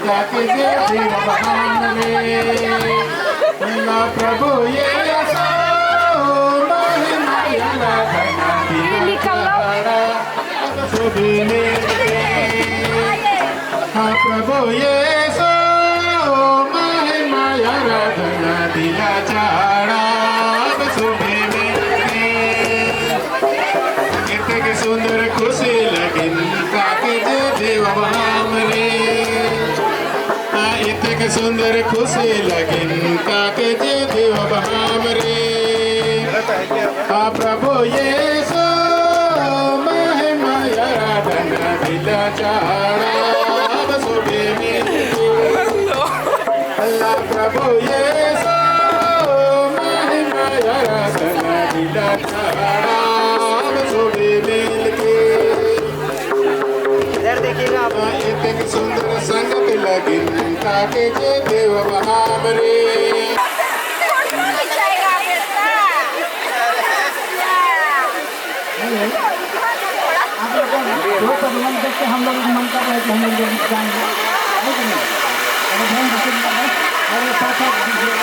काके जे देव बहाम रे मेला प्रभु येसो महिमा याला सुबीने हाँ प्रभु येसो महिमा याला धना दिला चाड़ा सुबीने कितने सुंदर खुशी लगिन काके जे देव बहाम रे इतने सुंदर खुशी लगिन काके जे देव बहाम रे हाँ प्रभु येसो महिमा आराधना दिला चाड़ा सुबे में अल्लाह प्रभु येसो महिमा आराधना दिला चाड़ा सुबे मिल के इधर देखिएगा आप। इतने सुंदर संगत लगिन काके जे देव बहाम रे दो परिवार देख के हम लोग मन कर रहे हैं कि हम लोग जब जाएंगे है कि नहीं? अगर हम बुकिंग कर रहे हैं और साथ साथ दीजिए